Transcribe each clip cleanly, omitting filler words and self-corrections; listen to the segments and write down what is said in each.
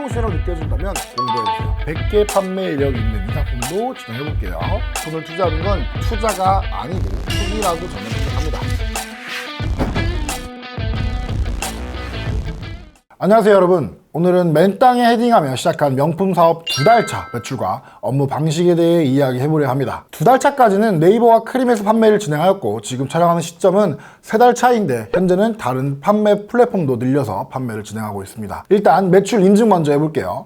프로페셔널 느껴진다면 공부해보세요. 100개 판매 이력 있는 이 상품도 진행해볼게요. 돈을 투자하는 건 투자가 아니고 투기라고 저는 생각합니다. 안녕하세요 여러분. 오늘은 맨땅에 헤딩하며 시작한 명품 사업 2달차 매출과 업무 방식에 대해 이야기해보려 합니다. 2달차까지는 네이버와 크림에서 판매를 진행하였고 지금 촬영하는 시점은 3달 차인데 현재는 다른 판매 플랫폼도 늘려서 판매를 진행하고 있습니다. 일단 매출 인증 먼저 해볼게요.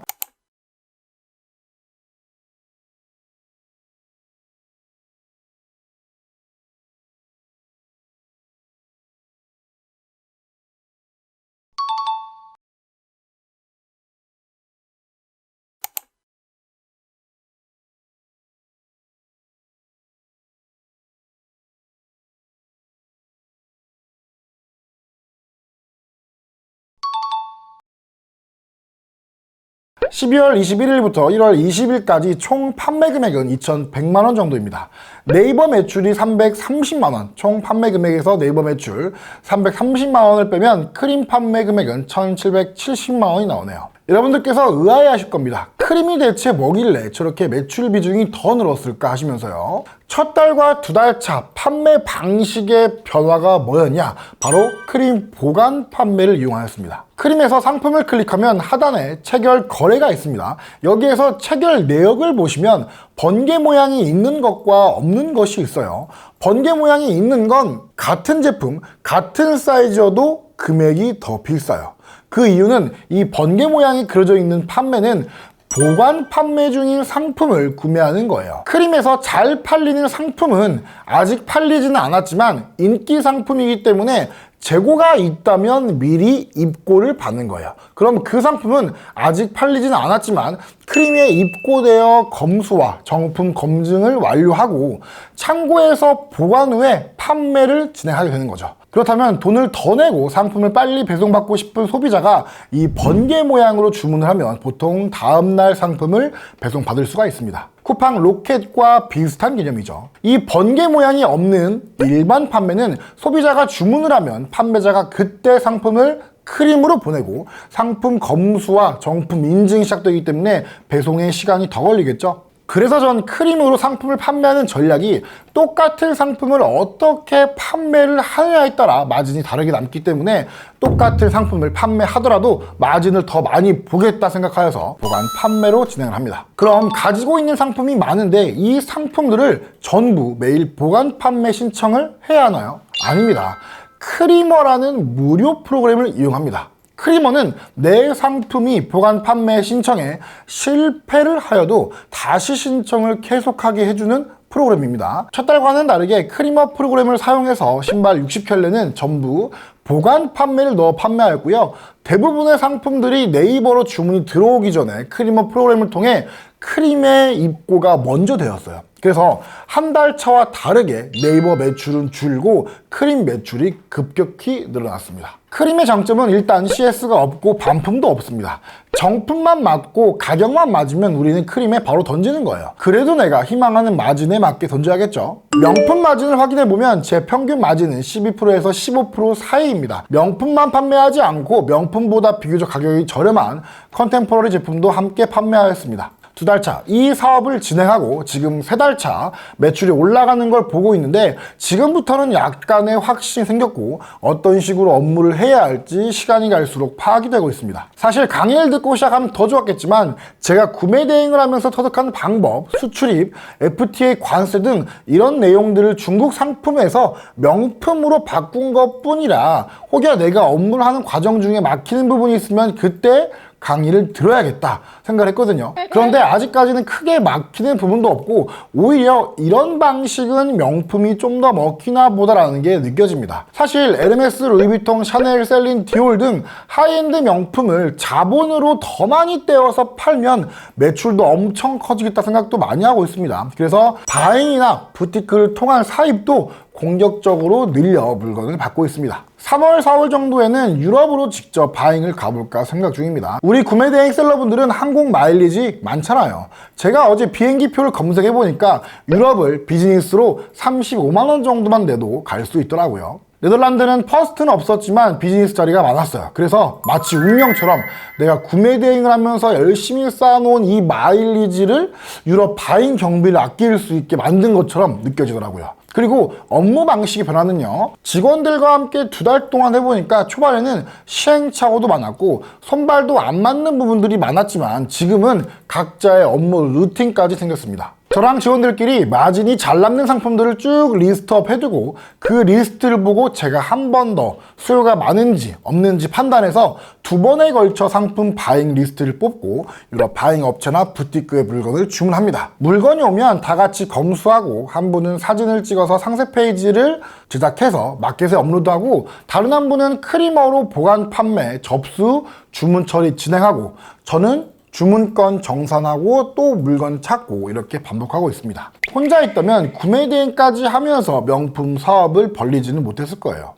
(12월 21일부터 1월 20일까지) 총 판매 금액은 2,100만원 정도입니다. 네이버 매출이 330만원, 총 판매 금액에서 네이버 매출 330만원을 빼면 크림 판매 금액은 1,770만원이 나오네요. 여러분들께서 의아해하실 겁니다. 크림이 대체 뭐길래 저렇게 매출 비중이 더 늘었을까 하시면서요. 첫 달과 2달차 판매 방식의 변화가 뭐였냐? 바로 크림 보관 판매를 이용하였습니다. 크림에서 상품을 클릭하면 하단에 체결 거래가 있습니다. 여기에서 체결 내역을 보시면 번개 모양이 있는 것과 없는 것이 있어요. 번개 모양이 있는 건 같은 제품, 같은 사이즈여도 금액이 더 비싸요. 그 이유는 이 번개 모양이 그려져 있는 판매는 보관 판매 중인 상품을 구매하는 거예요. 크림에서 잘 팔리는 상품은 아직 팔리지는 않았지만 인기 상품이기 때문에 재고가 있다면 미리 입고를 받는 거예요. 그럼 그 상품은 아직 팔리지는 않았지만 크림에 입고되어 검수와 정품 검증을 완료하고 창고에서 보관 후에 판매를 진행하게 되는 거죠. 그렇다면 돈을 더 내고 상품을 빨리 배송받고 싶은 소비자가 이 번개 모양으로 주문을 하면 보통 다음날 상품을 배송받을 수가 있습니다. 쿠팡 로켓과 비슷한 개념이죠. 이 번개 모양이 없는 일반 판매는 소비자가 주문을 하면 판매자가 그때 상품을 크림으로 보내고 상품 검수와 정품 인증이 시작되기 때문에 배송에 시간이 더 걸리겠죠. 그래서 전 크림으로 상품을 판매하는 전략이 똑같은 상품을 어떻게 판매를 하느냐에 따라 마진이 다르게 남기 때문에 똑같은 상품을 판매하더라도 마진을 더 많이 보겠다 생각하여서 보관 판매로 진행을 합니다. 그럼 가지고 있는 상품이 많은데 이 상품들을 전부 매일 보관 판매 신청을 해야 하나요? 아닙니다. 크리머라는 무료 프로그램을 이용합니다. 크리머는 내 상품이 보관 판매 신청에 실패를 하여도 다시 신청을 계속하게 해주는 프로그램입니다. 첫 달과는 다르게 크리머 프로그램을 사용해서 신발 60켤레는 전부 보관 판매를 넣어 판매하였고요. 대부분의 상품들이 네이버로 주문이 들어오기 전에 크리머 프로그램을 통해 크림의 입고가 먼저 되었어요. 그래서 한 달 차와 다르게 네이버 매출은 줄고 크림 매출이 급격히 늘어났습니다. 크림의 장점은 일단 CS가 없고 반품도 없습니다. 정품만 맞고 가격만 맞으면 우리는 크림에 바로 던지는 거예요. 그래도 내가 희망하는 마진에 맞게 던져야겠죠. 명품 마진을 확인해보면 제 평균 마진은 12%에서 15% 사이입니다. 명품만 판매하지 않고 명품보다 비교적 가격이 저렴한 컨템포러리 제품도 함께 판매하였습니다. 2달차 이 사업을 진행하고 지금 3달차 매출이 올라가는 걸 보고 있는데 지금부터는 약간의 확신이 생겼고 어떤 식으로 업무를 해야 할지 시간이 갈수록 파악이 되고 있습니다. 사실 강의를 듣고 시작하면 더 좋았겠지만 제가 구매 대행을 하면서 터득한 방법, 수출입, FTA 관세 등 이런 내용들을 중국 상품에서 명품으로 바꾼 것 뿐이라 혹여 내가 업무를 하는 과정 중에 막히는 부분이 있으면 그때 강의를 들어야겠다 생각을 했거든요. 그런데 아직까지는 크게 막히는 부분도 없고 오히려 이런 방식은 명품이 좀 더 먹히나 보다라는 게 느껴집니다. 사실 에르메스, 루이비통, 샤넬, 셀린, 디올 등 하이엔드 명품을 자본으로 더 많이 떼어서 팔면 매출도 엄청 커지겠다 생각도 많이 하고 있습니다. 그래서 바잉이나 부티크를 통한 사입도 공격적으로 늘려 물건을 받고 있습니다. 3월, 4월 정도에는 유럽으로 직접 바잉을 가볼까 생각 중입니다. 우리 구매 대행 셀러분들은 항공 마일리지 많잖아요. 제가 어제 비행기표를 검색해보니까 유럽을 비즈니스로 35만원 정도만 내도 갈 수 있더라고요. 네덜란드는 퍼스트는 없었지만 비즈니스 자리가 많았어요. 그래서 마치 운명처럼 내가 구매 대행을 하면서 열심히 쌓아놓은 이 마일리지를 유럽 바잉 경비를 아낄 수 있게 만든 것처럼 느껴지더라고요. 그리고 업무 방식의 변화는요, 직원들과 함께 2달 동안 해보니까 초반에는 시행착오도 많았고 손발도 안 맞는 부분들이 많았지만 지금은 각자의 업무 루틴까지 생겼습니다. 저랑 직원들끼리 마진이 잘 남는 상품들을 쭉 리스트업 해두고 그 리스트를 보고 제가 한 번 더 수요가 많은지 없는지 판단해서 2번에 걸쳐 상품 바잉 리스트를 뽑고 유럽 바잉 업체나 부티크의 물건을 주문합니다. 물건이 오면 다 같이 검수하고 한 분은 사진을 찍어서 상세 페이지를 제작해서 마켓에 업로드하고 다른 한 분은 크리머로 보관, 판매, 접수, 주문 처리 진행하고 저는 주문건 정산하고 또 물건 찾고 이렇게 반복하고 있습니다. 혼자 있다면 구매 대행까지 하면서 명품 사업을 벌리지는 못했을 거예요.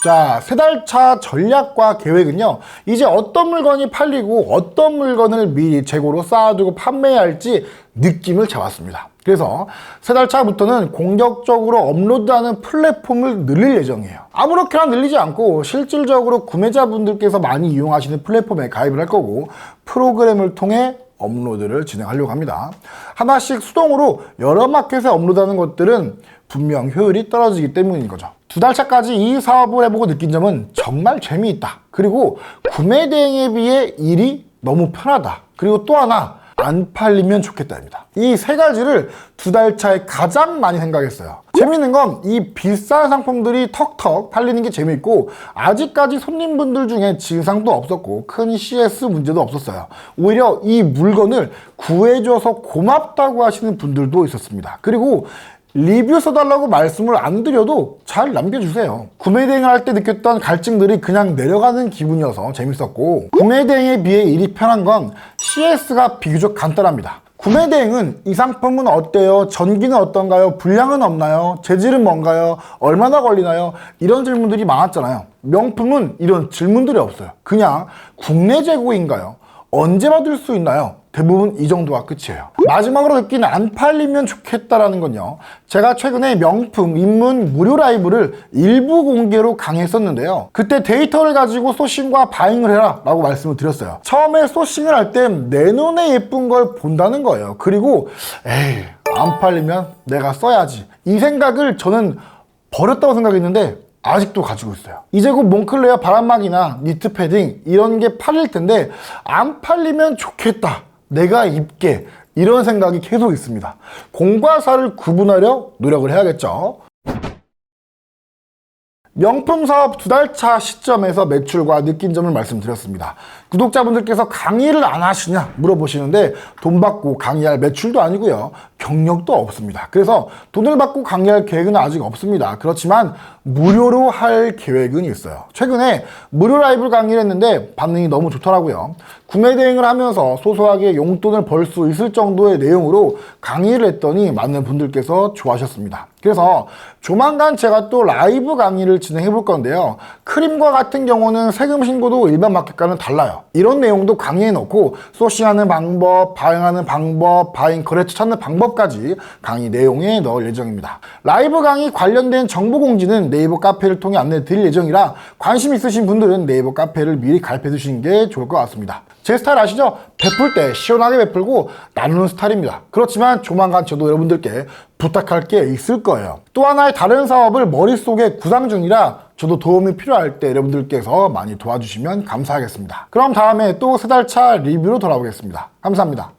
자, 3달차 전략과 계획은요, 이제 어떤 물건이 팔리고 어떤 물건을 미리 재고로 쌓아두고 판매해야 할지 느낌을 잡았습니다. 그래서 3달차부터는 공격적으로 업로드하는 플랫폼을 늘릴 예정이에요. 아무렇게나 늘리지 않고 실질적으로 구매자분들께서 많이 이용하시는 플랫폼에 가입을 할 거고 프로그램을 통해 업로드를 진행하려고 합니다. 하나씩 수동으로 여러 마켓에 업로드하는 것들은 분명 효율이 떨어지기 때문인 거죠. 2달차까지 이 사업을 해보고 느낀 점은 정말 재미있다. 그리고 구매 대행에 비해 일이 너무 편하다. 그리고 또 하나, 안 팔리면 좋겠다입니다. 이 3가지를 2달차에 가장 많이 생각했어요. 재밌는 건 이 비싼 상품들이 턱턱 팔리는 게 재밌고 아직까지 손님분들 중에 진상도 없었고 큰 CS 문제도 없었어요. 오히려 이 물건을 구해줘서 고맙다고 하시는 분들도 있었습니다. 그리고 리뷰 써달라고 말씀을 안 드려도 잘 남겨주세요. 구매 대행을 할 때 느꼈던 갈증들이 그냥 내려가는 기분이어서 재밌었고 구매 대행에 비해 일이 편한 건 CS가 비교적 간단합니다. 구매 대행은 이 상품은 어때요? 전기는 어떤가요? 불량은 없나요? 재질은 뭔가요? 얼마나 걸리나요? 이런 질문들이 많았잖아요. 명품은 이런 질문들이 없어요. 그냥 국내 재고인가요? 언제 받을 수 있나요? 대부분 이 정도가 끝이에요. 마지막으로 느낀 안 팔리면 좋겠다라는 건요, 제가 최근에 명품 입문 무료 라이브를 일부 공개로 강의했었는데요. 그때 데이터를 가지고 소싱과 바잉을 해라 라고 말씀을 드렸어요. 처음에 소싱을 할 때 내 눈에 예쁜 걸 본다는 거예요. 그리고 에이, 안 팔리면 내가 써야지, 이 생각을 저는 버렸다고 생각했는데 아직도 가지고 있어요. 이제 곧 몽클레어 바람막이나 니트 패딩 이런 게 팔릴 텐데 안 팔리면 좋겠다, 내가 입게, 이런 생각이 계속 있습니다. 공과 사를 구분하려 노력을 해야겠죠. 명품 사업 2달차 시점에서 매출과 느낀 점을 말씀드렸습니다. 구독자분들께서 강의를 안 하시냐 물어보시는데 돈 받고 강의할 매출도 아니고요, 경력도 없습니다. 그래서 돈을 받고 강의할 계획은 아직 없습니다. 그렇지만 무료로 할 계획은 있어요. 최근에 무료 라이브 강의를 했는데 반응이 너무 좋더라고요. 구매 대행을 하면서 소소하게 용돈을 벌 수 있을 정도의 내용으로 강의를 했더니 많은 분들께서 좋아하셨습니다. 그래서 조만간 제가 또 라이브 강의를 진행해 볼 건데요. 크림과 같은 경우는 세금 신고도 일반 마켓과는 달라요. 이런 내용도 강의에 넣고 소싱하는 방법, 바잉하는 방법, 바잉 거래처 찾는 방법까지 강의 내용에 넣을 예정입니다. 라이브 강의 관련된 정보 공지는 네이버 카페를 통해 안내 드릴 예정이라 관심 있으신 분들은 네이버 카페를 미리 가입해 두시는 게 좋을 것 같습니다. 제 스타일 아시죠? 베풀 때 시원하게 베풀고 나누는 스타일입니다. 그렇지만 조만간 저도 여러분들께 부탁할 게 있을 거예요. 또 하나의 다른 사업을 머릿속에 구상 중이라 저도 도움이 필요할 때 여러분들께서 많이 도와주시면 감사하겠습니다. 그럼 다음에 또 3달차 리뷰로 돌아오겠습니다. 감사합니다.